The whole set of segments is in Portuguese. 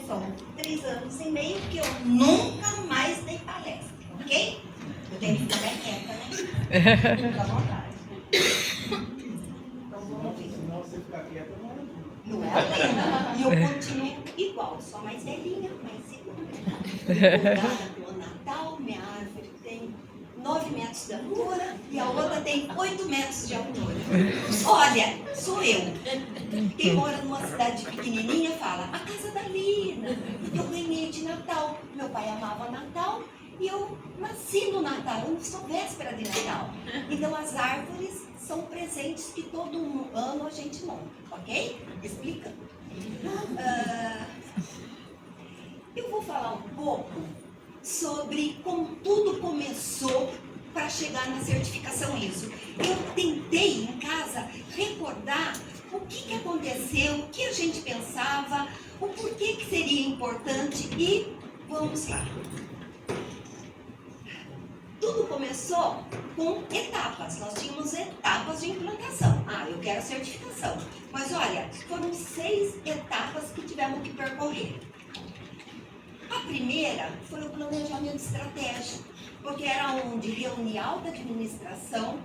são 3 anos e meio que eu nunca mais dei palestra, ok? Eu tenho que ficar bem quieta, né? Fica à vontade. Então vamos ver. Senão você ficar quieta, Não é Helena. E eu continuo igual, só mais velhinha, mais segura. Empolgada pelo Natal, minha árvore tem 9 metros de altura e a outra tem 8 metros de altura. Olha, sou eu. Quem mora numa cidade pequenininha fala, a casa da Lina, eu ganhei de Natal. Meu pai amava Natal e eu nasci no Natal, eu não sou véspera de Natal. Então as árvores são presentes que todo ano a gente monta, ok? Explica. Eu vou falar um pouco sobre como tudo começou para chegar na certificação ISO. Eu tentei em casa recordar o que aconteceu, o que a gente pensava, o porquê que seria importante e vamos lá. Tudo começou com etapas, nós tínhamos etapas de implantação. Eu quero a certificação. Mas olha, foram 6 etapas que tivemos que percorrer. A primeira foi o planejamento estratégico, porque era onde reunia a alta administração,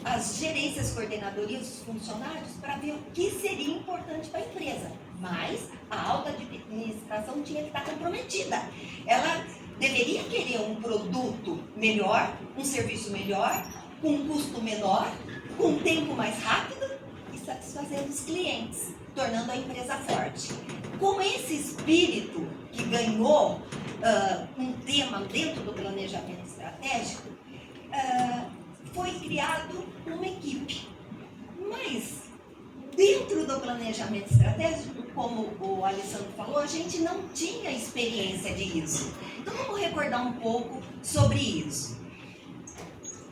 as gerências, coordenadorias, os funcionários, para ver o que seria importante para a empresa. Mas a alta administração tinha que estar comprometida. Ela deveria querer um produto melhor, um serviço melhor, com um custo menor, com um tempo mais rápido e satisfazendo os clientes, tornando a empresa forte. Com esse espírito que ganhou um tema dentro do planejamento estratégico, foi criado uma equipe. Mas, dentro do planejamento estratégico, como o Alessandro falou, a gente não tinha experiência disso. Então, vamos recordar um pouco sobre isso.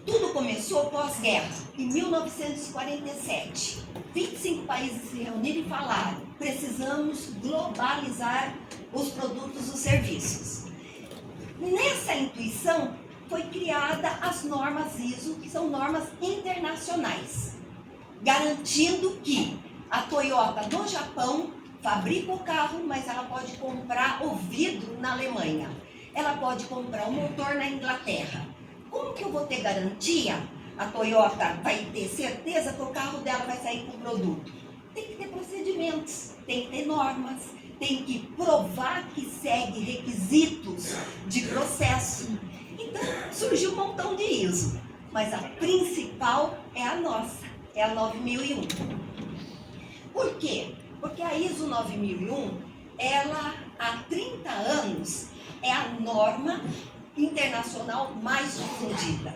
Tudo começou pós-guerra, em 1947. 25 países se reuniram e falaram, precisamos globalizar os produtos e os serviços. Nessa intuição, foi criada as normas ISO, que são normas internacionais, garantindo que a Toyota no Japão fabrica o carro, mas ela pode comprar o vidro na Alemanha. Ela pode comprar o motor na Inglaterra. Como que eu vou ter garantia? A Toyota vai ter certeza que o carro dela vai sair com o produto? Tem que ter procedimentos, tem que ter normas, tem que provar que segue requisitos de processo. Então, surgiu um montão de ISO, mas a principal é a nossa, é a 9001. Por quê? Porque a ISO 9001, ela há 30 anos é a norma internacional mais difundida.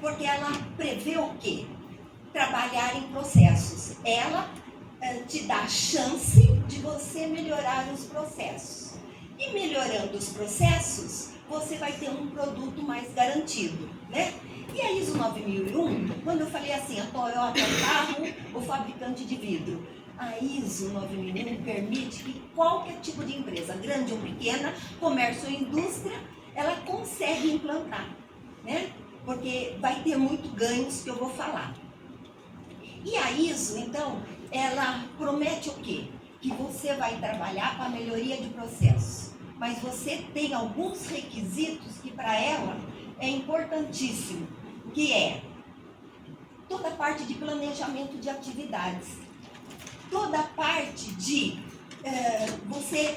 Porque ela prevê o quê? Trabalhar em processos. Ela te dá a chance de você melhorar os processos. E melhorando os processos, você vai ter um produto mais garantido, né? E a ISO 9001, quando eu falei assim, a Toyota é o carro, o fabricante de vidro. A ISO 9001 permite que qualquer tipo de empresa, grande ou pequena, comércio ou indústria, ela consegue implantar, né? Porque vai ter muito ganhos que eu vou falar. E a ISO, então, ela promete o quê? Que você vai trabalhar para a melhoria de processos. Mas você tem alguns requisitos que para ela é importantíssimo, que é toda a parte de planejamento de atividades, toda a parte de você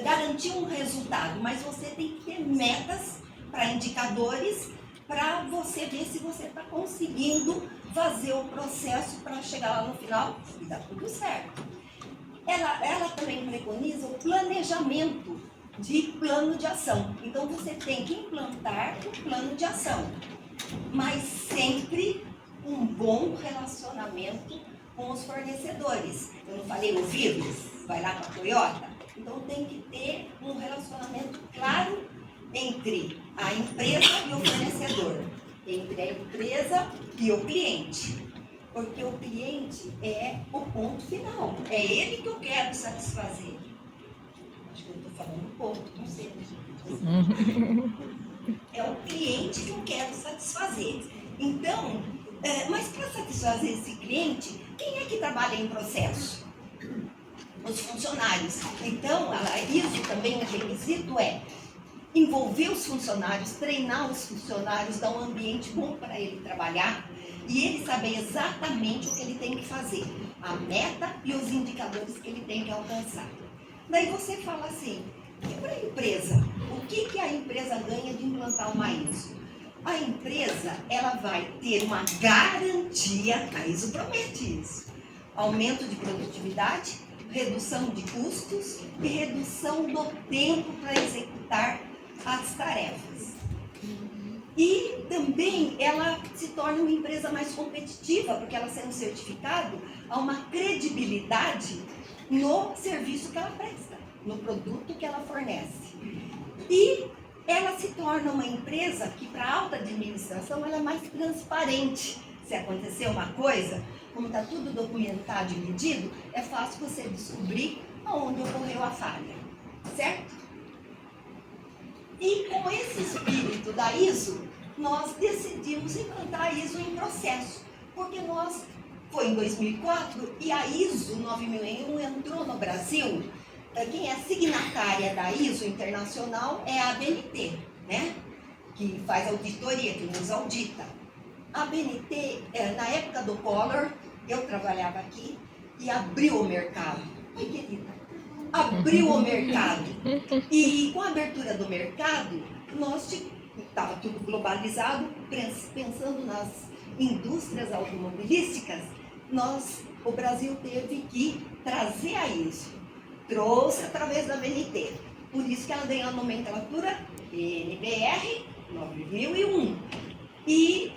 garantir um resultado, mas você tem que ter metas para indicadores para você ver se você está conseguindo fazer o processo para chegar lá no final e dar tudo certo. Ela também preconiza o planejamento de plano de ação. Então você tem que implantar um plano de ação, mas sempre um bom relacionamento com os fornecedores. Eu não falei ouvidos? Vai lá para a Toyota? Então tem que ter um relacionamento claro entre a empresa e o fornecedor, entre a empresa e o cliente. Porque o cliente é o ponto final, é ele que eu quero satisfazer. Acho que eu estou falando ponto, não sei. É o cliente que eu quero satisfazer. Então, mas para satisfazer esse cliente, quem é que trabalha em processo? os funcionários. Então, a ISO também, o requisito é envolver os funcionários, treinar os funcionários, dar um ambiente bom para ele trabalhar e ele saber exatamente o que ele tem que fazer, a meta e os indicadores que ele tem que alcançar. Daí você fala assim, e para a empresa? O que a empresa ganha de implantar uma ISO? A empresa, ela vai ter uma garantia, a ISO promete isso, aumento de produtividade, redução de custos e redução do tempo para executar as tarefas. E também ela se torna uma empresa mais competitiva, porque ela sendo certificada, há uma credibilidade no serviço que ela presta, no produto que ela fornece. E ela se torna uma empresa que, para a alta administração, ela é mais transparente. Se acontecer uma coisa, como está tudo documentado e medido, é fácil você descobrir aonde ocorreu a falha, certo? E com esse espírito da ISO, nós decidimos implantar a ISO em processo, porque foi em 2004 e a ISO 9001 entrou no Brasil. Quem é signatária da ISO internacional é a ABNT, né? Que faz auditoria, que nos audita. A ABNT, na época do Collor, eu trabalhava aqui e abriu o mercado. Oi, querida. Abriu o mercado. E com a abertura do mercado, estava tudo globalizado, pensando nas indústrias automobilísticas, o Brasil teve que trazer a ISO. Trouxe através da ABNT. Por isso que ela ganhou a nomenclatura NBR 9001. E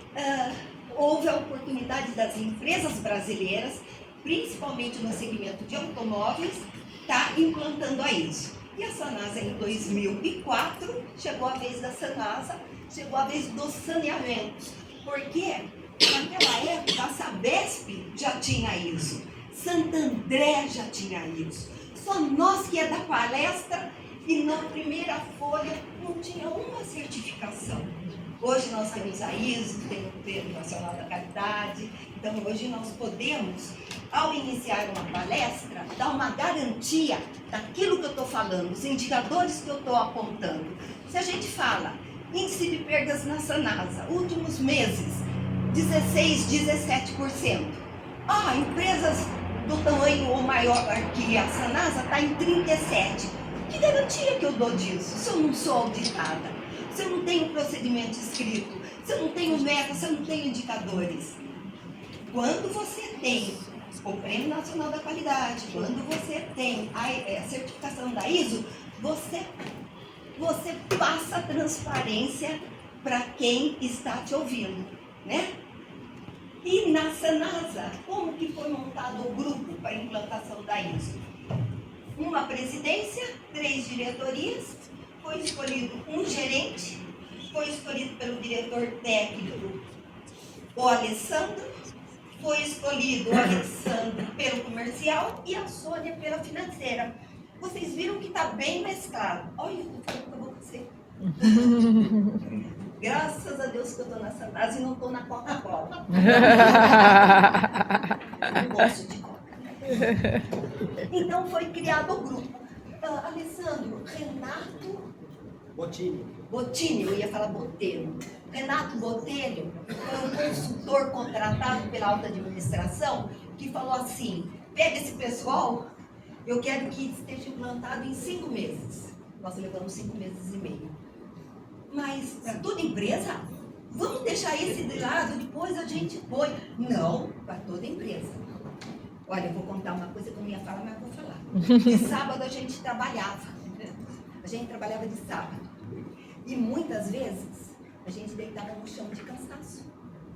houve a oportunidade das empresas brasileiras, principalmente no segmento de automóveis, estar implantando a ISO. E a Sanasa, em 2004, chegou a vez da Sanasa, chegou a vez dos saneamentos. Porque naquela época a Sabesp já tinha ISO, Santander já tinha ISO. Só nós que ia dar palestra e na primeira folha não tinha uma certificação. Hoje nós temos a ISO, tem o Prêmio Nacional da Qualidade, então hoje nós podemos, ao iniciar uma palestra, dar uma garantia daquilo que eu estou falando, os indicadores que eu estou apontando. Se a gente fala índice de perdas na Sanasa, últimos meses, 16, 17%. Empresas do tamanho ou maior que a Sanasa está em 37%. Que garantia que eu dou disso? Se eu não sou auditada, se eu não tenho procedimento escrito, se eu não tenho meta, se eu não tenho indicadores. Quando você tem o Prêmio Nacional da Qualidade, quando você tem a certificação da ISO, você passa a transparência para quem está te ouvindo, né? E na Sanasa, como que foi montado o grupo para a implantação da ISO? Uma presidência, 3 diretorias, foi escolhido um gerente, foi escolhido pelo diretor técnico o Alessandro, foi escolhido o Alessandro pelo comercial e a Sônia pela financeira. Vocês viram que está bem mesclado. Olha, eu estou falando com você. Graças a Deus que eu estou na Sanasa e não estou na Coca-Cola. Não gosto de Coca. Então foi criado o grupo. Alessandro, Renato Bottini, eu ia falar Botelho. Renato Botelho foi um consultor contratado pela alta administração que falou assim: pega esse pessoal, eu quero que esteja implantado em 5 meses. Nós levamos 5 meses e meio. Mas para toda empresa, vamos deixar esse de lado, depois a gente põe. Não, para toda empresa. Olha, eu vou contar uma coisa que eu não ia falar, mas eu vou falar. De sábado a gente trabalhava. A gente trabalhava de sábado. E muitas vezes a gente deitava no chão de cansaço.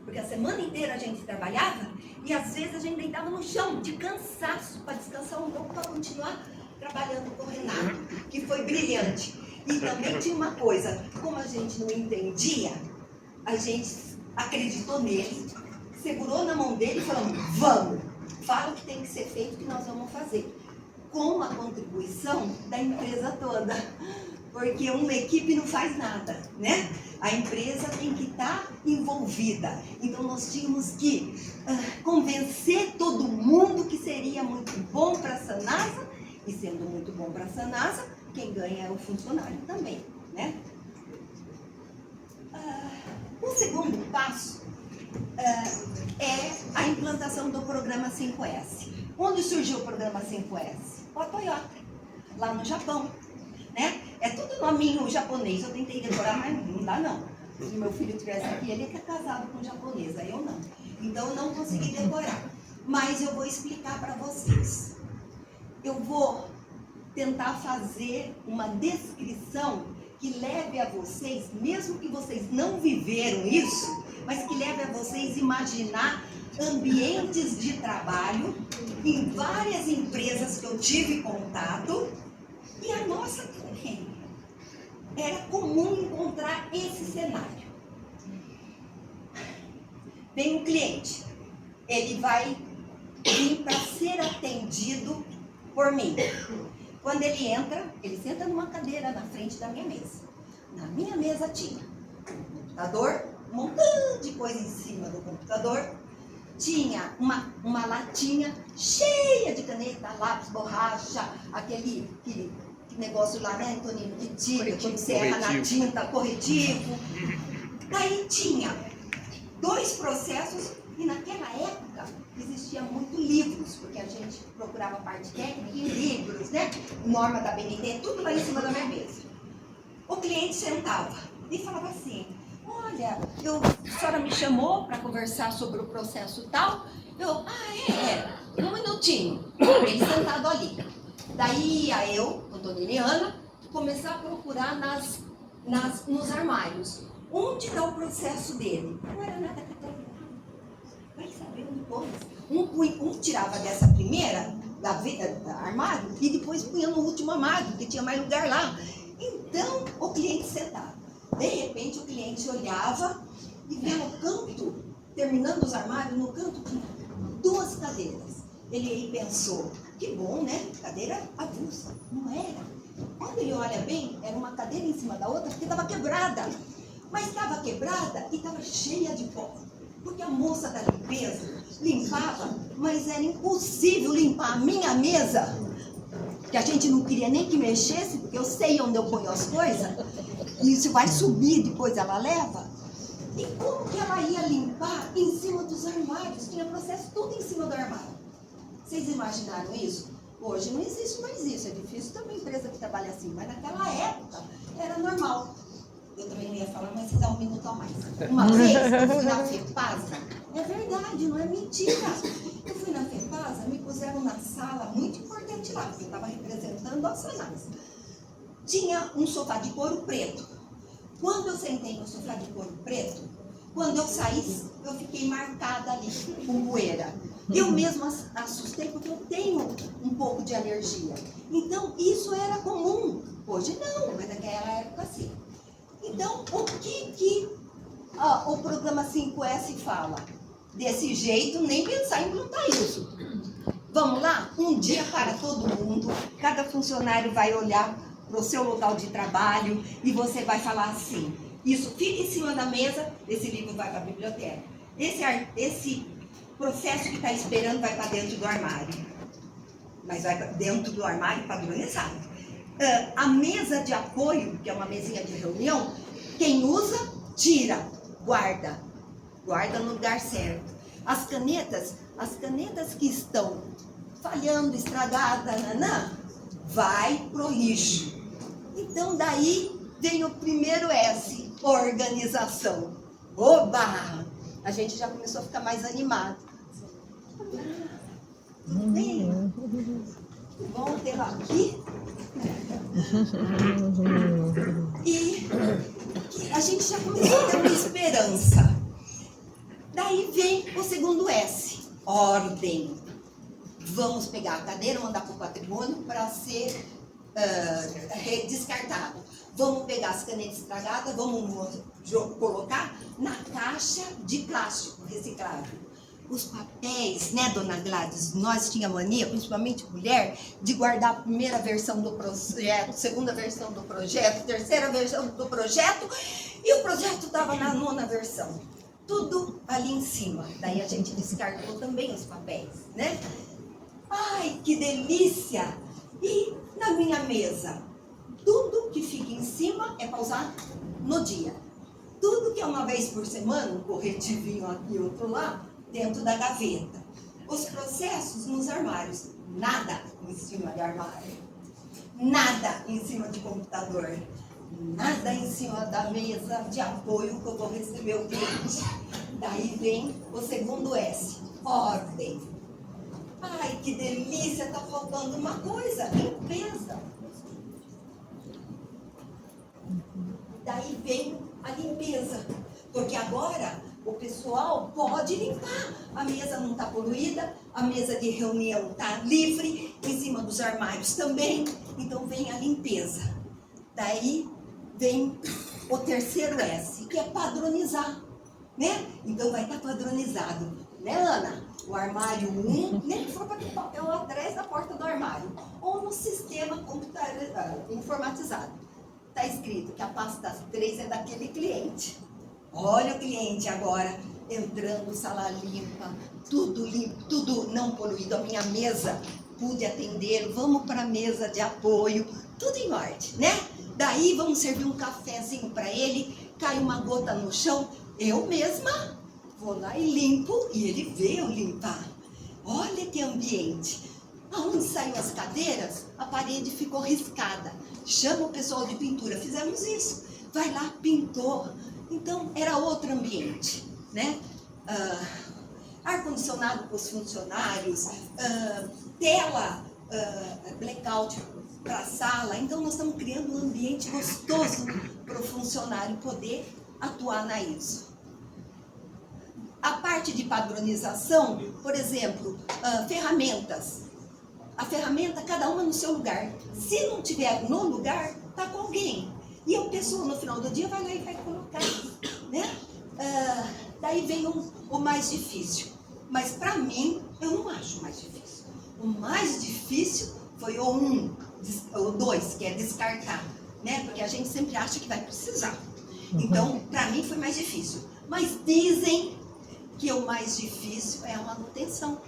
Porque a semana inteira a gente trabalhava e às vezes a gente deitava no chão de cansaço para descansar um pouco para continuar trabalhando com o Renato, que foi brilhante. E também tinha uma coisa, como a gente não entendia, a gente acreditou nele, segurou na mão dele e falou: vamos, fala o que tem que ser feito que nós vamos fazer. Com a contribuição da empresa toda, porque uma equipe não faz nada, né? A empresa tem que estar envolvida. Então nós tínhamos que convencer todo mundo que seria muito bom para a Sanasa E sendo muito bom para a Sanasa, quem ganha é o funcionário também, né? O segundo passo é a implantação do programa 5S. Onde surgiu o programa 5S? O Toyota, lá no Japão, né? É tudo nominho japonês, eu tentei decorar, mas não dá não. Se meu filho tivesse aqui, ele é casado com japonesa, eu não. Então eu não consegui decorar. Mas eu vou explicar para vocês. Eu vou tentar fazer uma descrição que leve a vocês, mesmo que vocês não viveram isso, mas que leve a vocês imaginar ambientes de trabalho em várias empresas que eu tive contato, e a nossa também. Era comum encontrar esse cenário. Vem um cliente, ele vai vir para ser atendido por mim. Quando ele entra, ele senta numa cadeira na frente da minha mesa. Na minha mesa tinha computador, um montão de coisa em cima do computador. Tinha uma latinha cheia de caneta, lápis, borracha, aquele negócio lá, né, Antonino, de tinta, quando você erra na tinta, corretivo. Daí tinha 2 processos, e naquela época existia muito livros, porque a gente procurava parte técnica em livros, né? Norma da BNT, tudo lá em cima da minha mesa. O cliente sentava e falava assim: olha, a senhora me chamou para conversar sobre o processo tal. Um minutinho. Ele sentado ali. Daí ia eu, Antonina e Ana, começar a procurar nos armários. Onde está o processo dele? Não era nada catalogado. Vai saber onde pôs. Um tirava dessa primeira gaveta, armário, e depois punha no último armário, porque tinha mais lugar lá. Então, o cliente sentava. De repente, o cliente olhava e via no canto, terminando os armários, no canto tinha 2 cadeiras. Ele aí pensou: que bom, né? Cadeira avulsa. Não era. Quando ele olha bem, era uma cadeira em cima da outra, porque estava quebrada. Mas estava quebrada e estava cheia de pó. Porque a moça da limpeza limpava, mas era impossível limpar a minha mesa, que a gente não queria nem que mexesse, porque eu sei onde eu ponho as coisas, e isso vai subir, depois ela leva. E como que ela ia limpar em cima dos armários? Tinha processo tudo em cima do armário. Vocês imaginaram isso? Hoje não existe mais isso, é difícil ter uma empresa que trabalha assim, mas naquela época era normal. Eu também não ia falar, mas se dá um minuto a mais. Uma vez eu fui na FEPASA, é verdade, não é mentira. Eu fui na FEPASA, me puseram na sala, muito importante lá, porque eu estava representando a Sanasa. Tinha um sofá de couro preto. Quando eu sentei no sofá de couro preto, quando eu saí, eu fiquei marcada ali, com poeira. Eu mesma assustei, porque eu tenho um pouco de alergia. Então, isso era comum. Hoje não, mas naquela época sim. Então, o que o programa 5S fala? Desse jeito, nem pensar em implantar isso. Vamos lá? Um dia para todo mundo, cada funcionário vai olhar para o seu local de trabalho e você vai falar assim: isso fica em cima da mesa, esse livro vai para a biblioteca. Esse processo que está esperando vai para dentro do armário. Mas vai para dentro do armário padronizado. A mesa de apoio, que é uma mesinha de reunião, quem usa, tira, guarda no lugar certo. As canetas que estão falhando, estragadas, vai pro lixo. Então daí vem o primeiro S, organização. Oba! A gente já começou a ficar mais animado. Tudo bem? Vamos ter aqui. E a gente já começou a ter uma esperança. Daí vem o segundo S, ordem. Vamos pegar a cadeira, mandar para o patrimônio para ser descartado. Vamos pegar as canetas estragadas, vamos colocar na caixa de plástico reciclável. Os papéis, né, dona Gladys, nós tínhamos mania, principalmente mulher, de guardar a primeira versão do projeto, segunda versão do projeto, terceira versão do projeto, e o projeto estava na 9ª versão. Tudo ali em cima. Daí a gente descartou também os papéis, né? Ai, que delícia! E na minha mesa, tudo que fica em cima é para usar no dia. Tudo que é uma vez por semana, um corretivinho aqui, outro lá, dentro da gaveta. Os processos nos armários, nada em cima de armário, nada em cima de computador, nada em cima da mesa de apoio que eu vou receber o cliente. Daí vem o segundo S, ordem. Ai, que delícia, tá faltando uma coisa, limpeza. Daí vem a limpeza, porque agora o pessoal pode limpar. A mesa não está poluída, a mesa de reunião está livre, em cima dos armários também. Então vem a limpeza. Daí vem o terceiro S, que é padronizar, né? Então vai estar padronizado, né, Ana? O armário 1, nem que for para ter papel atrás da porta do armário, ou no sistema informatizado. Está escrito que a pasta 3 é daquele cliente. Olha o cliente agora entrando, sala limpa, tudo limpo, tudo não poluído. A minha mesa pude atender, vamos para a mesa de apoio, tudo em ordem, né? Daí vamos servir um cafezinho para ele, cai uma gota no chão, eu mesma vou lá e limpo e ele veio limpar. Olha que ambiente. Aonde saiu as cadeiras, a parede ficou riscada. Chama o pessoal de pintura, fizemos isso. Vai lá, pintou. Então, era outro ambiente, né? Ar-condicionado para os funcionários, tela blackout para a sala. Então, nós estamos criando um ambiente gostoso para o funcionário poder atuar na ISO. A parte de padronização, por exemplo, ferramentas. A ferramenta, cada uma no seu lugar. Se não tiver no lugar, está com alguém. E a pessoa, no final do dia, vai lá e vai colocar, né? Daí vem o mais difícil. Mas, para mim, eu não acho mais difícil. O mais difícil foi o 2, que é descartar, né? Porque a gente sempre acha que vai precisar. Então, para mim, foi mais difícil. Mas dizem que o mais difícil é a manutenção.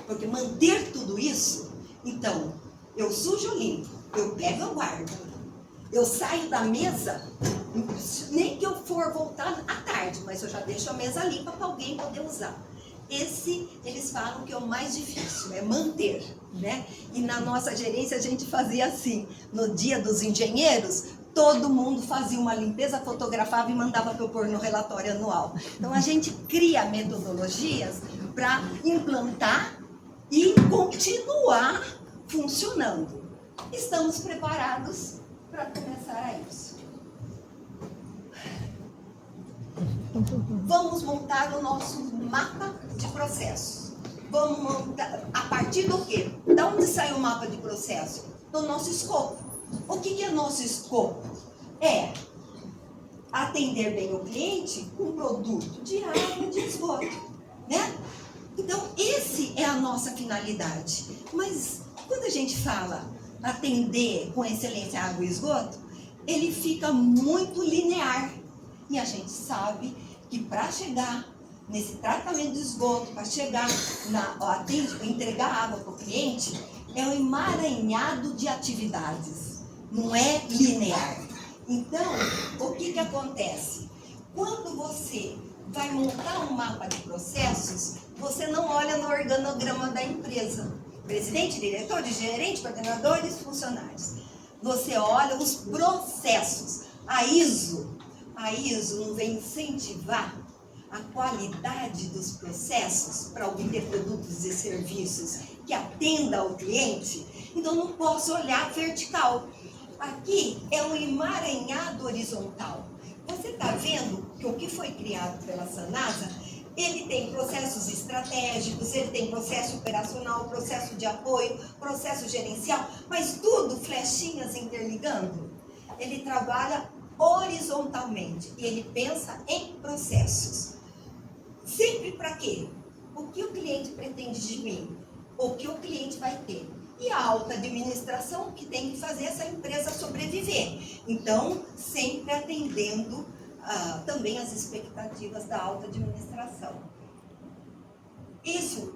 Porque manter tudo isso, então, eu sujo, eu limpo, eu pego, eu guardo. Eu saio da mesa, nem que eu for voltar à tarde, mas eu já deixo a mesa limpa para alguém poder usar. Esse, eles falam que é o mais difícil, é manter, né? E na nossa gerência a gente fazia assim, no dia dos engenheiros, todo mundo fazia uma limpeza, fotografava e mandava para eu pôr no relatório anual. Então a gente cria metodologias para implantar e continuar funcionando. Estamos preparados para começar a isso. Vamos montar o nosso mapa de processos. Vamos montar, a partir do quê? Da onde sai o mapa de processo? Do nosso escopo. O que é nosso escopo? É atender bem o cliente com produto de água e de esgoto, né? Então, esse é a nossa finalidade. Mas, quando a gente fala atender com excelência água e esgoto, ele fica muito linear. E a gente sabe que para chegar nesse tratamento de esgoto, para chegar entregar água para o cliente, é um emaranhado de atividades, não é linear. Então, o que acontece? Quando você vai montar um mapa de processos, você não olha no organograma da empresa. Presidente, diretores, gerente, coordenadores, funcionários. Você olha os processos. A ISO não vem incentivar a qualidade dos processos para obter produtos e serviços que atenda ao cliente. Então, não posso olhar vertical. Aqui é um emaranhado horizontal. Você está vendo que o que foi criado pela Sanasa, ele tem processos estratégicos, ele tem processo operacional, processo de apoio, processo gerencial, mas tudo flechinhas interligando. Ele trabalha horizontalmente e ele pensa em processos. Sempre para quê? O que o cliente pretende de mim? O que o cliente vai ter? E a alta administração que tem que fazer essa empresa sobreviver. Então, sempre atendendo também as expectativas da alta administração. Isso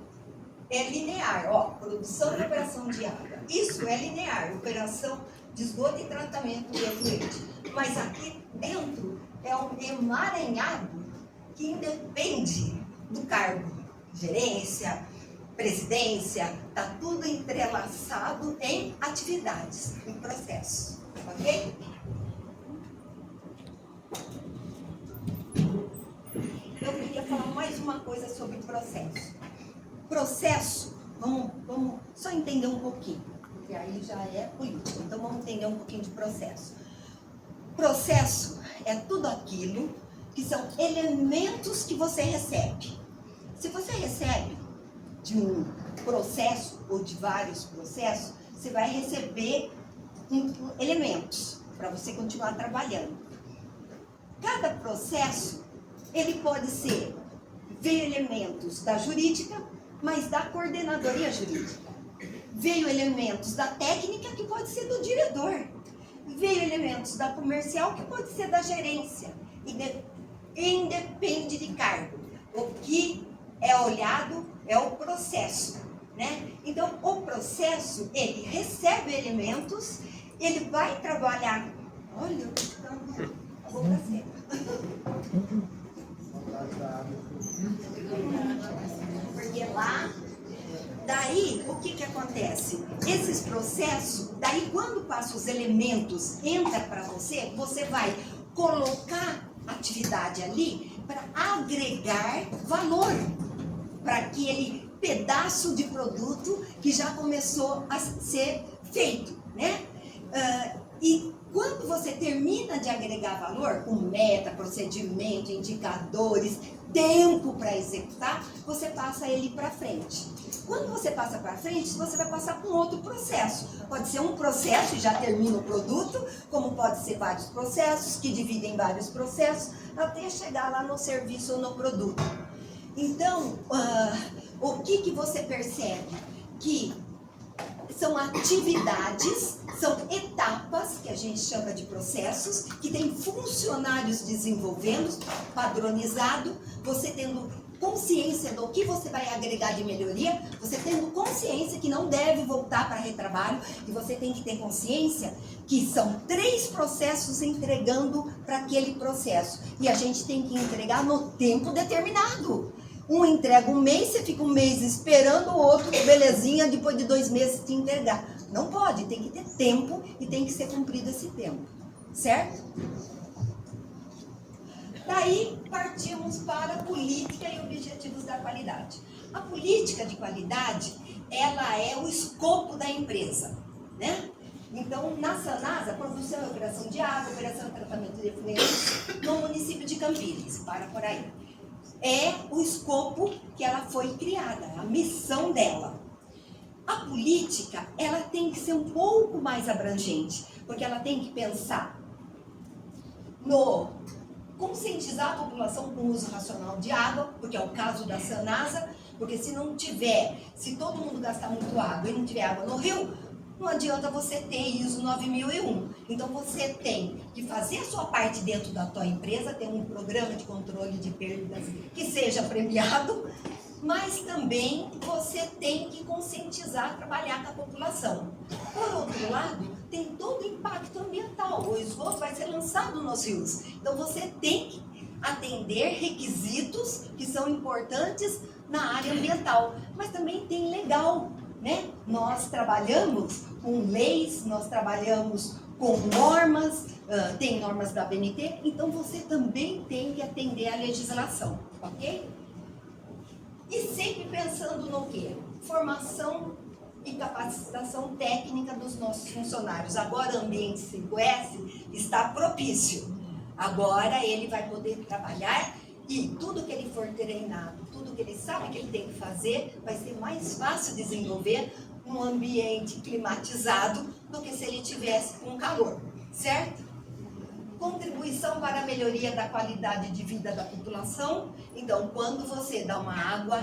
é linear, ó, produção e operação de água. Isso é linear, operação de esgoto e tratamento de efluente. Mas aqui dentro é um emaranhado que independe do cargo, gerência, presidência, está tudo entrelaçado em atividades, em processos, ok? Eu queria falar mais uma coisa sobre processo. Processo, vamos só entender um pouquinho, porque aí já é política, então vamos entender um pouquinho de processo. Processo é tudo aquilo que são elementos que você recebe. Se você recebe de um processo ou de vários processos, você vai receber elementos para você continuar trabalhando. Cada processo, ele pode ser, veio elementos da jurídica, mas da coordenadoria jurídica. Veio elementos da técnica, que pode ser do diretor. Veio elementos da comercial, que pode ser da gerência. Independe de cargo. O que é olhado é o processo, né? Então, o processo, ele recebe elementos, ele vai trabalhar... Olha, a boca seca. Porque lá... Daí, o que acontece? Esses processos, daí quando passa os elementos, entra para você, você vai colocar atividade ali para agregar valor para aquele pedaço de produto que já começou a ser feito, né? E quando você termina de agregar valor, com meta, procedimento, indicadores, tempo para executar, você passa ele para frente. Quando você passa para frente, você vai passar por outro processo. Pode ser um processo e já termina o produto, como pode ser vários processos, que dividem vários processos, até chegar lá no serviço ou no produto. Então, o que você percebe? Que são atividades, são etapas, que a gente chama de processos, que tem funcionários desenvolvendo, padronizado, você tendo consciência do que você vai agregar de melhoria, você tendo consciência que não deve voltar para retrabalho, e você tem que ter consciência que são 3 processos entregando para aquele processo. E a gente tem que entregar no tempo determinado. Um entrega um mês, você fica um mês esperando, o outro, belezinha, depois de 2 meses te entregar. Não pode, tem que ter tempo e tem que ser cumprido esse tempo, certo? Daí partimos para a política e objetivos da qualidade. A política de qualidade, ela é o escopo da empresa, né? Então, na Sanasa, produção e operação de água, operação e tratamento de efluentes no município de Campinas, para por aí. É o escopo que ela foi criada, a missão dela. A política, ela tem que ser um pouco mais abrangente, porque ela tem que pensar no conscientizar a população com o uso racional de água, porque é o caso da Sanasa, porque se não tiver, se todo mundo gastar muito água e não tiver água no rio, não adianta você ter ISO 9001. Então você tem que fazer a sua parte dentro da tua empresa, ter um programa de controle de perdas que seja premiado, mas também você tem que conscientizar, trabalhar com a população. Por outro lado, tem todo o impacto ambiental. O esgoto vai ser lançado nos rios. Então você tem que atender requisitos que são importantes na área ambiental, mas também tem legal, né? Nós trabalhamos com leis, nós trabalhamos com normas, tem normas da ABNT, então você também tem que atender à legislação, ok? E sempre pensando no quê? Formação e capacitação técnica dos nossos funcionários. Agora o ambiente 5S está propício. Agora ele vai poder trabalhar e tudo que ele for treinado, tudo que ele sabe que ele tem que fazer, vai ser mais fácil desenvolver num ambiente climatizado do que se ele tivesse com calor, certo? Contribuição para a melhoria da qualidade de vida da população. Então, quando você dá uma água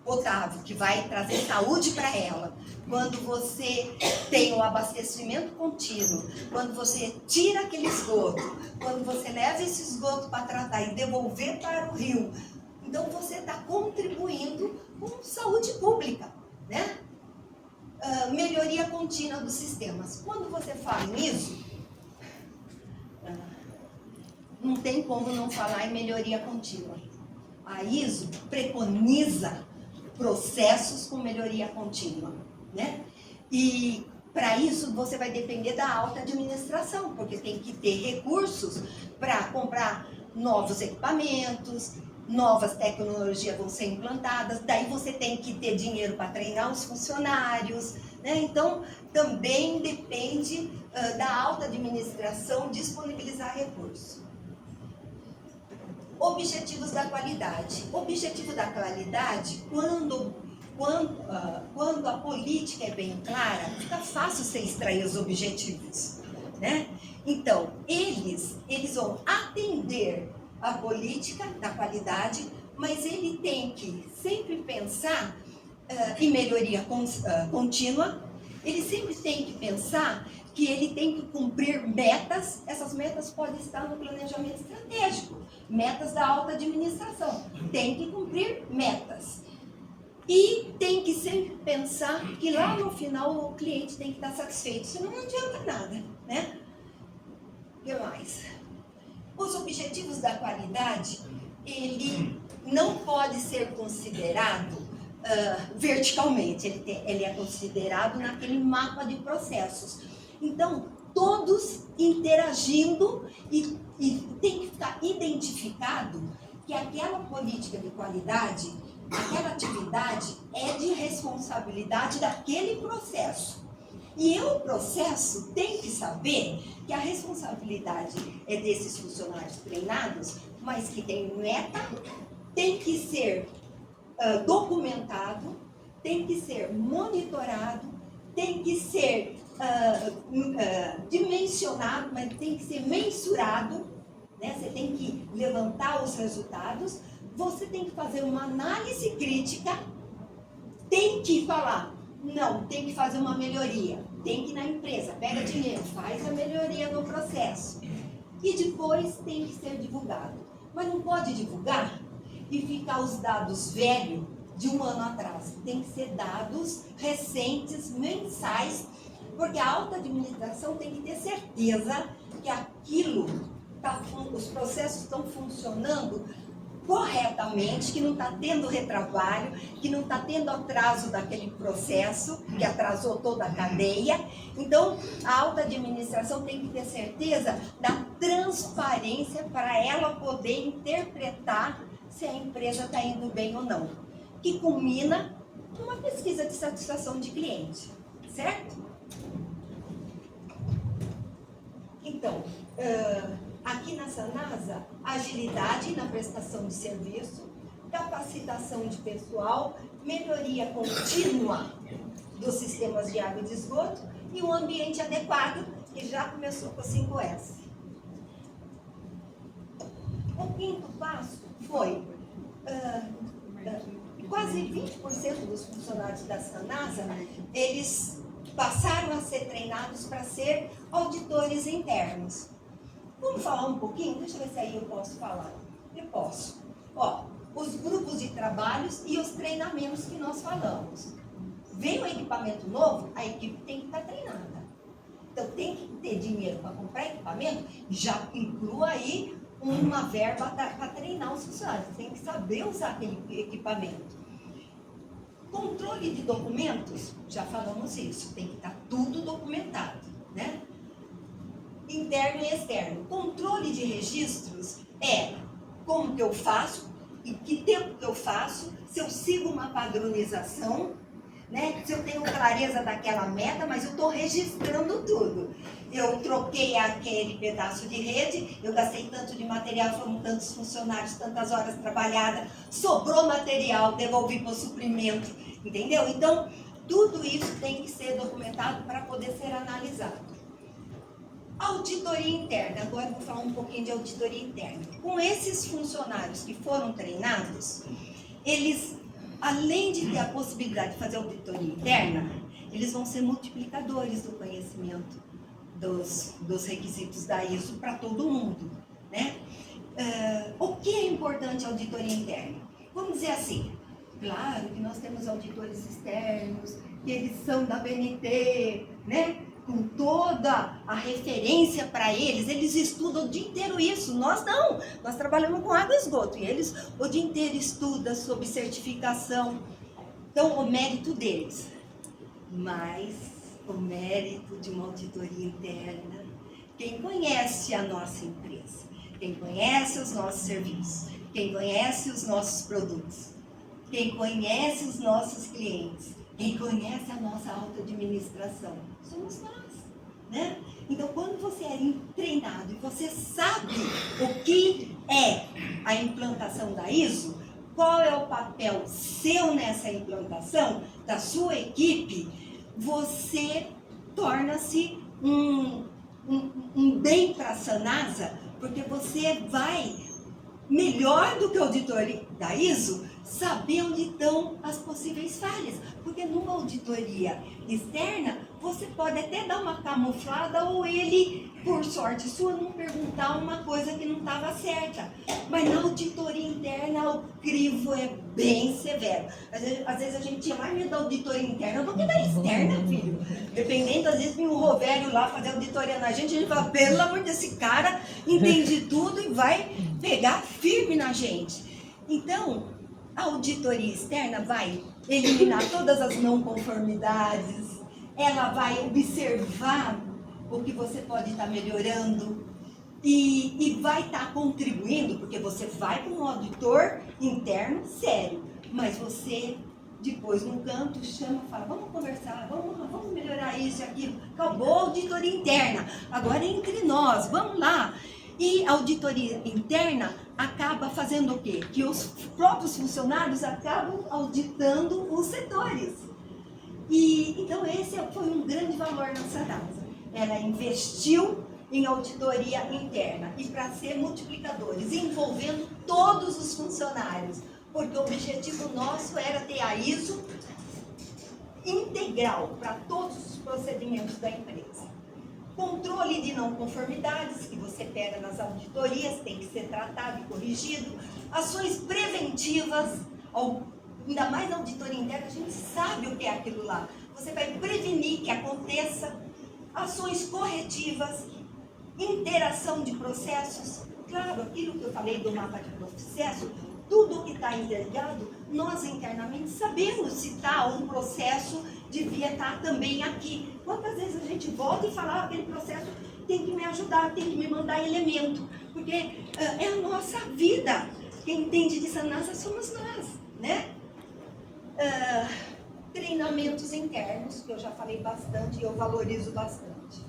potável, que vai trazer saúde para ela, quando você tem o abastecimento contínuo, quando você tira aquele esgoto, quando você leva esse esgoto para tratar e devolver para o rio, Então, você está contribuindo com saúde pública, né? Melhoria contínua dos sistemas. Quando você fala nisso, não tem como não falar em melhoria contínua. A ISO preconiza processos com melhoria contínua, né? E para isso você vai depender da alta administração, porque tem que ter recursos para comprar novos equipamentos, novas tecnologias vão ser implantadas, daí você tem que ter dinheiro para treinar os funcionários, né? Então, também depende da alta administração disponibilizar recursos. Objetivos da qualidade. Objetivo da qualidade, quando a política é bem clara, fica fácil você extrair os objetivos, né? Então, eles vão atender a política da qualidade, mas ele tem que sempre pensar em melhoria contínua, ele sempre tem que pensar que ele tem que cumprir metas, essas metas podem estar no planejamento estratégico, metas da alta administração, tem que cumprir metas. E tem que sempre pensar que lá no final o cliente tem que estar satisfeito, senão não adianta nada, né? O que mais? Os objetivos da qualidade, ele não pode ser considerado verticalmente, ele é considerado naquele mapa de processos. Então, todos interagindo e tem que ficar identificado que aquela política de qualidade, aquela atividade é de responsabilidade daquele processo. E o processo tem que saber que a responsabilidade é desses funcionários treinados, mas que tem meta, tem que ser documentado, tem que ser monitorado, tem que ser dimensionado, mas tem que ser mensurado, né? Você tem que levantar os resultados, você tem que fazer uma análise crítica, tem que falar, não, tem que fazer uma melhoria, tem que ir na empresa, pega dinheiro, faz a melhoria no processo e depois tem que ser divulgado. Mas não pode divulgar e ficar os dados velhos de um ano atrás, tem que ser dados recentes, mensais, porque a alta administração tem que ter certeza que aquilo, os processos estão funcionando corretamente, que não está tendo retrabalho, que não está tendo atraso daquele processo, que atrasou toda a cadeia. Então, a alta administração tem que ter certeza da transparência para ela poder interpretar se a empresa está indo bem ou não, que culmina numa pesquisa de satisfação de cliente, certo? Então, aqui na Sanasa, agilidade na prestação de serviço, capacitação de pessoal, melhoria contínua dos sistemas de água e de esgoto e um ambiente adequado, que já começou com 5S. O quinto passo foi quase 20% dos funcionários da Sanasa, eles passaram a ser treinados para ser auditores internos. Vamos falar um pouquinho? Deixa eu ver se aí eu posso falar. Eu posso. Ó, os grupos de trabalhos e os treinamentos que nós falamos. Veio um equipamento novo, a equipe tem que estar treinada. Então, tem que ter dinheiro para comprar equipamento, já inclua aí uma verba para treinar os funcionários. Tem que saber usar aquele equipamento. Controle de documentos, já falamos isso, tem que estar tudo documentado, né? Interno e externo. Controle de registros é como que eu faço, e que tempo que eu faço, se eu sigo uma padronização, né? Se eu tenho clareza daquela meta, mas eu estou registrando tudo. Eu troquei aquele pedaço de rede, eu gastei tanto de material, foram tantos funcionários, tantas horas trabalhadas, sobrou material, devolvi para o suprimento, entendeu? Então, tudo isso tem que ser documentado para poder ser analisado. Auditoria interna, agora eu vou falar um pouquinho de auditoria interna. Com esses funcionários que foram treinados, eles, além de ter a possibilidade de fazer auditoria interna, eles vão ser multiplicadores do conhecimento dos requisitos da ISO para todo mundo, né? O que é importante a auditoria interna? vamos dizer assim, claro que nós temos auditores externos, que eles são da BNT, né? Com toda a referência para eles estudam o dia inteiro isso. Nós não, nós trabalhamos com água e esgoto, e eles o dia inteiro estudam sobre certificação. Então, o mérito deles. Mas o mérito de uma auditoria interna, quem conhece a nossa empresa, quem conhece os nossos serviços, quem conhece os nossos produtos, quem conhece os nossos clientes, quem conhece a nossa alta administração, somos nós, né? Então, quando você é treinado e você sabe o que é a implantação da ISO, qual é o papel seu nessa implantação, da sua equipe, você torna-se um bem para a Sanasa, porque você vai, melhor do que o auditor da ISO, saber onde estão as possíveis falhas. Porque numa auditoria externa, você pode até dar uma camuflada ou ele, por sorte sua, não perguntar uma coisa que não estava certa. Mas na auditoria interna, o crivo é bem severo. Às vezes a gente tinha mais medo da auditoria interna do que da externa, filho. Dependendo, às vezes vinha um Rovério lá fazer auditoria na gente, a gente fala, pelo amor desse cara, entende tudo e vai pegar firme na gente. Então, a auditoria externa vai eliminar todas as não conformidades, ela vai observar o que você pode estar melhorando e vai estar contribuindo, porque você vai para um auditor interno sério, mas você depois no canto chama e fala, vamos conversar, vamos melhorar isso e aquilo, acabou a auditoria interna, agora é entre nós, vamos lá. E a auditoria interna acaba fazendo o quê? Que os próprios funcionários acabam auditando os setores. E então esse foi um grande valor na Sanasa. Ela investiu em auditoria interna e para ser multiplicadores, envolvendo todos os funcionários, porque o objetivo nosso era ter a ISO integral para todos os procedimentos da empresa. Controle de não conformidades, que você pega nas auditorias, tem que ser tratado e corrigido. Ações preventivas, ainda mais na auditoria interna, a gente sabe o que é aquilo lá. Você vai prevenir que aconteça. Ações corretivas, interação de processos. Claro, aquilo que eu falei do mapa de processo, tudo que está interligado, nós internamente sabemos se está um processo devia estar também aqui. Quantas vezes a gente volta e fala, aquele processo tem que me ajudar, tem que me mandar elemento, porque é a nossa vida. Quem entende de Sanasa somos nós, né? Treinamentos internos, que eu já falei bastante e eu valorizo bastante.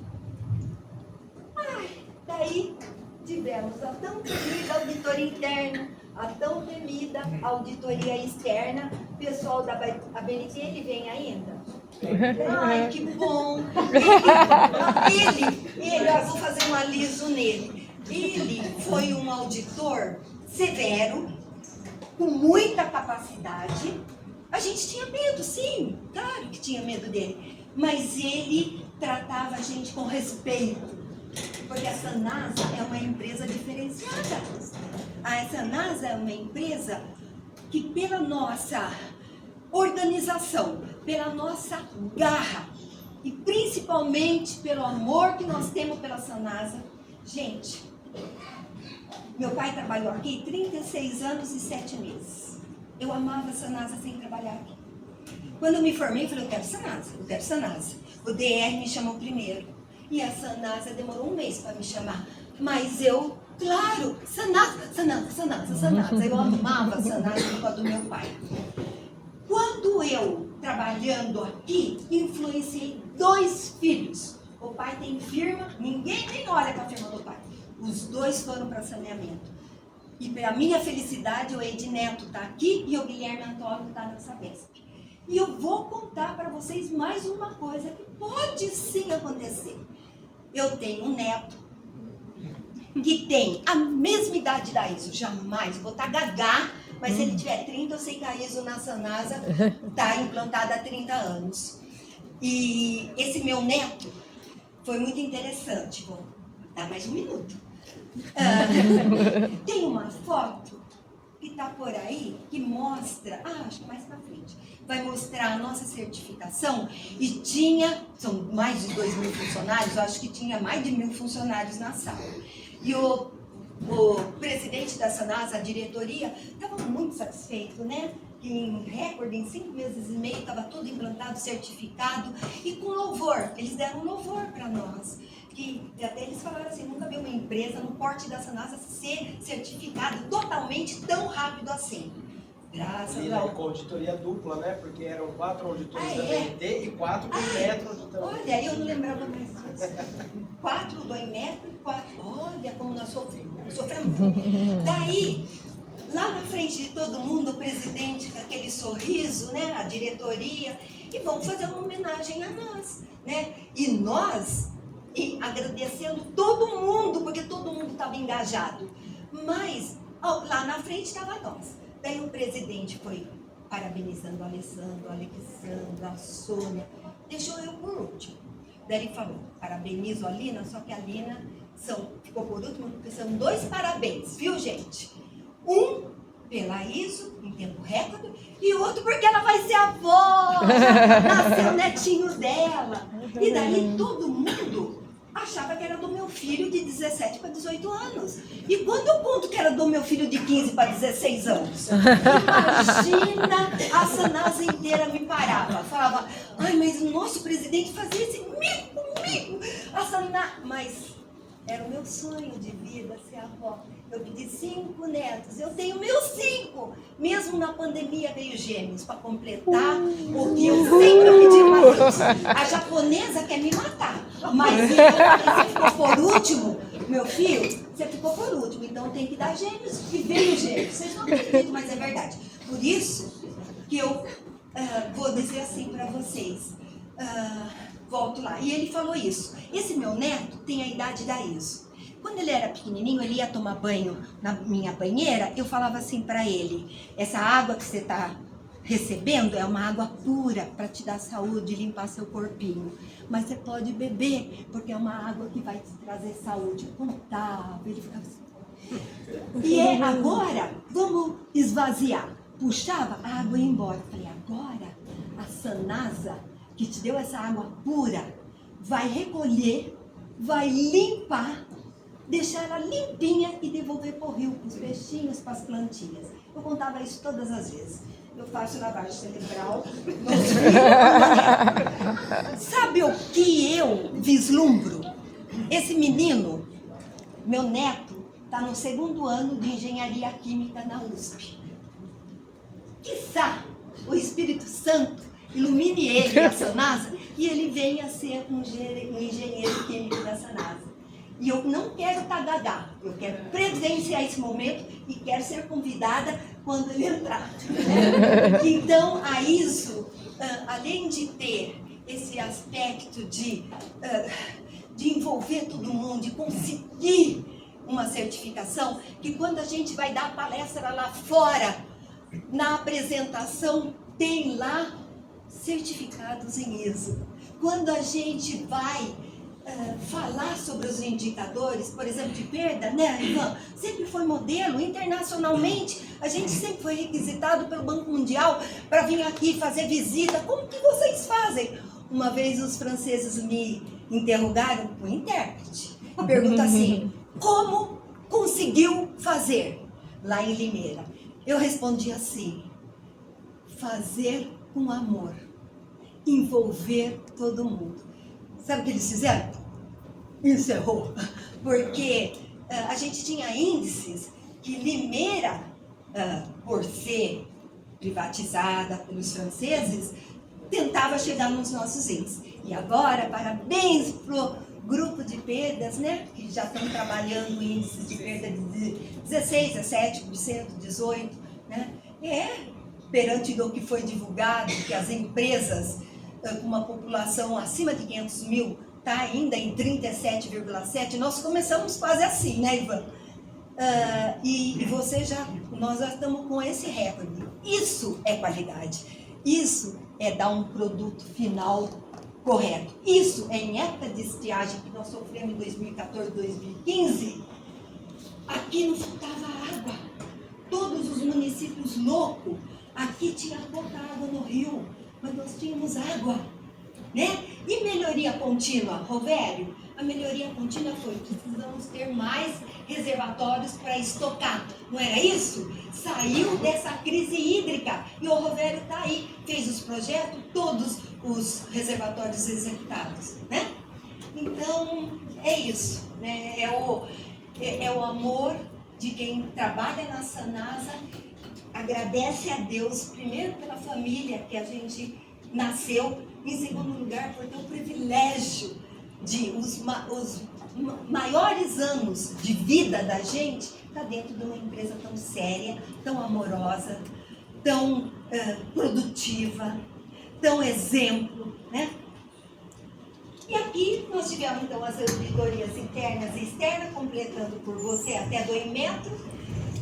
Daí tivemos a tão temida auditoria interna, a tão temida auditoria externa. O pessoal da BNT, ele vem ainda? Ai, que bom! Eu vou fazer um aliso nele. Ele foi um auditor severo, com muita capacidade. A gente tinha medo, sim, claro que tinha medo dele. Mas ele tratava a gente com respeito. Porque a Sanasa é uma empresa diferenciada. A Sanasa é uma empresa que, pela nossa organização, pela nossa garra e principalmente pelo amor que nós temos pela Sanasa, gente, meu pai trabalhou aqui 36 anos e 7 meses. Eu amava a Sanasa sem trabalhar aqui. Quando eu me formei, eu falei, eu quero Sanasa. O DR me chamou primeiro. E a Sanasa demorou um mês para me chamar. Mas eu, claro, Sanasa. Eu amava a Sanasa por causa do meu pai. Quando eu, trabalhando aqui, influenciei 2 filhos. O pai tem firma, ninguém nem olha para a firma do pai. Os 2 foram para saneamento. E para minha felicidade, o Edneto está aqui e o Guilherme Antônio está na Sabesp. E eu vou contar para vocês mais uma coisa que pode sim acontecer. Eu tenho um neto que tem a mesma idade da ISO, jamais, vou estar gagá, mas se ele tiver 30, eu sei que a ISO na Sanasa está implantada há 30 anos. E esse meu neto foi muito interessante, vou dar mais um minuto. Tem uma foto que está por aí, que mostra, acho que mais para frente, vai mostrar a nossa certificação, e são mais de 2.000 funcionários, eu acho que tinha mais de 1.000 funcionários na sala. E o presidente da Sanasa, a diretoria, estava muito satisfeito, né? Que em recorde, em 5 meses e meio, estava tudo implantado, certificado, e com louvor. Eles deram louvor para nós. Que até eles falaram assim, nunca vi uma empresa no porte da Sanasa ser certificada totalmente tão rápido assim. Graças ao... com auditoria dupla, né? Porque eram 4 auditores da BNT e 4 do Inmetro. Olha, eu não lembrava mais disso. 4 do Inmetro e 4... Olha como nós sofremos. Daí, lá na frente de todo mundo, o presidente com aquele sorriso, né? A diretoria, e vão fazer uma homenagem a nós, né? E nós, agradecendo todo mundo, porque todo mundo estava engajado. Mas, lá na frente estava nós. Daí o presidente foi parabenizando o Alessandro, a Alexandra, a Sônia, deixou eu por último. Daí ele falou, parabenizo a Lina, só que a Lina ficou por último, porque são 2 parabéns, viu, gente? Um pela ISO, em tempo recorde, e outro porque ela vai ser avó, nasceu o netinho dela. E daí todo mundo achava que era do meu filho de 17 para 18 anos. E quando eu conto que era do meu filho de 15 para 16 anos, imagina, a Sanasa inteira me parava. Falava, ai, mas o nosso presidente fazia esse mico comigo. A Sanasa, mas era o meu sonho de vida ser avó. Eu pedi 5 netos, eu tenho meus 5. Mesmo na pandemia veio gêmeos para completar o que eu sempre pedi mais. A japonesa quer me matar, mas você ficou por último, meu filho, você ficou por último, então tem que dar gêmeos, e veio gêmeos. Vocês não acreditam, mas é verdade. Por isso que eu vou dizer assim para vocês, volto lá. E ele falou isso, esse meu neto tem a idade da ISO. Quando ele era pequenininho, ele ia tomar banho na minha banheira, eu falava assim para ele, essa água que você está recebendo é uma água pura para te dar saúde, limpar seu corpinho. Mas você pode beber, porque é uma água que vai te trazer saúde. Eu contava, ele ficava assim. E agora, vamos esvaziar. Puxava, a água ia embora. Eu falei, agora a Sanasa, que te deu essa água pura, vai recolher, vai limpar, deixar ela limpinha e devolver para o rio, para os peixinhos, para as plantinhas. Eu contava isso todas as vezes. Eu faço lavagem cerebral. Sabe o que eu vislumbro? Esse menino, meu neto, está no 2º ano de engenharia química na USP. Quiçá o Espírito Santo ilumine ele, a Sanasa, e ele venha a ser um engenheiro químico da Sanasa. E eu não quero tagadá, eu quero presenciar esse momento e quero ser convidada quando ele entrar. Então, a ISO, além de ter esse aspecto de envolver todo mundo, de conseguir uma certificação, que quando a gente vai dar a palestra lá fora, na apresentação, tem lá certificados em ISO. Quando a gente vai falar sobre os indicadores, por exemplo, de perda, né, Ivan? Sempre foi modelo, internacionalmente, a gente sempre foi requisitado pelo Banco Mundial para vir aqui fazer visita. Como que vocês fazem? Uma vez os franceses me interrogaram, o intérprete, pergunta assim, como conseguiu fazer lá em Limeira? Eu respondi assim, fazer com amor, envolver todo mundo. Sabe o que eles fizeram? Encerrou. Porque a gente tinha índices que Limeira, por ser privatizada pelos franceses, tentava chegar nos nossos índices. E agora, parabéns pro grupo de perdas, né? Que já estão trabalhando índices de perda de 16%, 17%, 18%, né? Perante do que foi divulgado, que as empresas com uma população acima de 500 mil, está ainda em 37,7%. Nós começamos quase assim, né, Ivan? Nós já estamos com esse recorde. Isso é qualidade. Isso é dar um produto final correto. Isso é em época de estiagem que nós sofremos em 2014, 2015. Aqui não faltava água. Todos os municípios loucos, aqui tinha pouca água no rio, mas nós tínhamos água, né? E melhoria contínua, Rovério? A melhoria contínua foi: precisamos ter mais reservatórios para estocar, não era isso? Saiu dessa crise hídrica e o Rovério está aí, fez os projetos, todos os reservatórios executados, né? Então, é isso, né? É o amor de quem trabalha na Sanasa, agradece a Deus, primeiro pela família que a gente nasceu, em segundo lugar por ter o privilégio de os maiores anos de vida da gente tá dentro de uma empresa tão séria, tão amorosa, tão produtiva, tão exemplo, né? E aqui nós tivemos então as auditorias internas e externas, completando por você até doimento.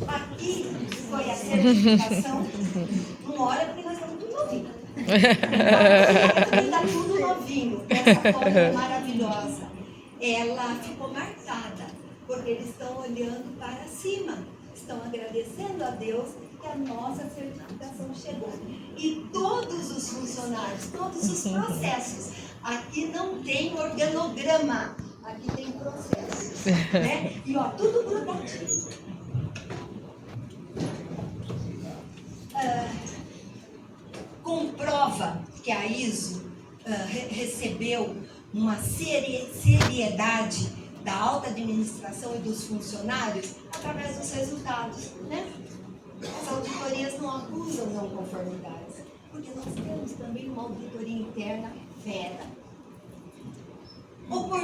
Aqui foi a certificação. Não olha porque nós estamos tudo novinho. Está tudo novinho, essa forma maravilhosa. Ela ficou marcada, porque eles estão olhando para cima, estão agradecendo a Deus que a nossa certificação chegou. E todos os funcionários, todos os processos, aqui não tem organograma, aqui tem processos, né? E ó, tudo grudadinho. Comprova que a ISO recebeu uma seriedade da alta administração e dos funcionários através dos resultados, né? As auditorias não acusam não conformidades, porque nós temos também uma auditoria interna fera.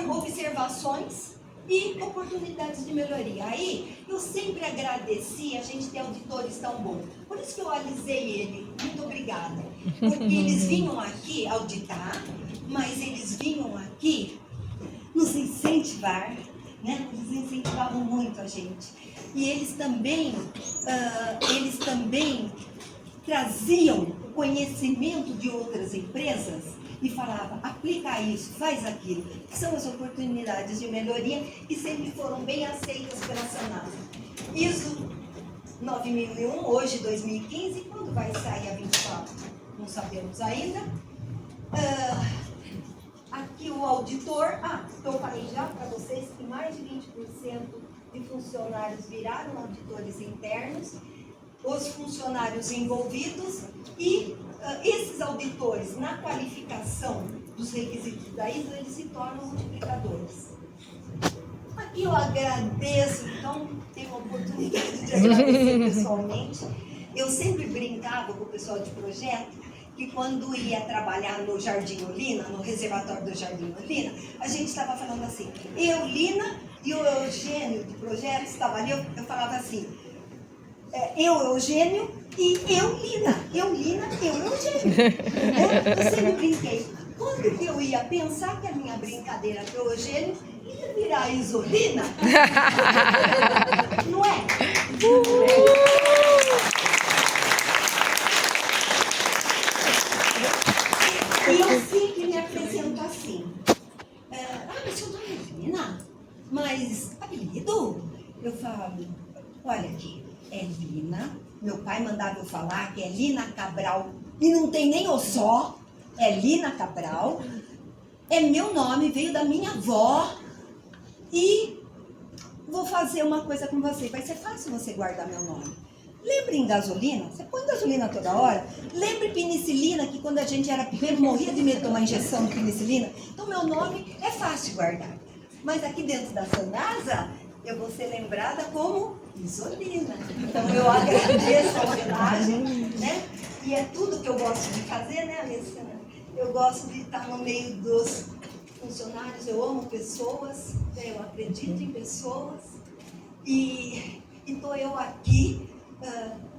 Observações e oportunidades de melhoria. Aí, eu sempre agradeci a gente ter auditores tão bons. Por isso que eu alisei ele. Muito obrigada. Porque eles vinham aqui auditar, mas eles vinham aqui nos incentivar, né? Eles incentivavam muito a gente. E eles também traziam o conhecimento de outras empresas e falava: aplica isso, faz aquilo, que são as oportunidades de melhoria que sempre foram bem aceitas pela Sanasa. ISO 9001, hoje 2015, quando vai sair a 24? Não sabemos ainda. Aqui o auditor, eu falei já para vocês que mais de 20% de funcionários viraram auditores internos, os funcionários envolvidos e esses auditores, na qualificação dos requisitos da ISO, eles se tornam multiplicadores. Aqui eu agradeço, então, tenho a oportunidade de agradecer pessoalmente. Eu sempre brincava com o pessoal de projeto, que quando ia trabalhar no Jardim Olina, no reservatório do Jardim Olina, a gente estava falando assim, eu, Lina, e o Eugênio do projeto estava ali, eu falava assim, eu, Eugênio, e eu, Lina, eu, Eugênio. Eu sempre brinquei. Quando que eu ia pensar que a minha brincadeira com o Eugênio ia virar Isolina? Não é? E eu sempre me apresento assim. Mas seu nome é Lina? Mas apelido? Eu falo, olha aqui, é Lina. Meu pai mandava eu falar que é Lina Cabral. E não tem nem o só. É Lina Cabral. É meu nome, veio da minha avó. E vou fazer uma coisa com você. Vai ser fácil você guardar meu nome. Lembre em gasolina, você põe gasolina toda hora. Lembre penicilina, que quando a gente era pequeno morria de medo de tomar injeção de penicilina. Então meu nome é fácil guardar. Mas aqui dentro da Sanasa, eu vou ser lembrada como Isolina. Então eu agradeço a homenagem, né? E é tudo que eu gosto de fazer, né, Alessandra? Eu gosto de estar no meio dos funcionários, eu amo pessoas, eu acredito em pessoas. E estou eu aqui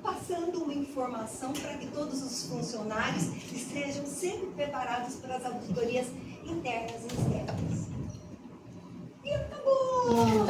passando uma informação para que todos os funcionários estejam sempre preparados para as auditorias internas e externas. E acabou!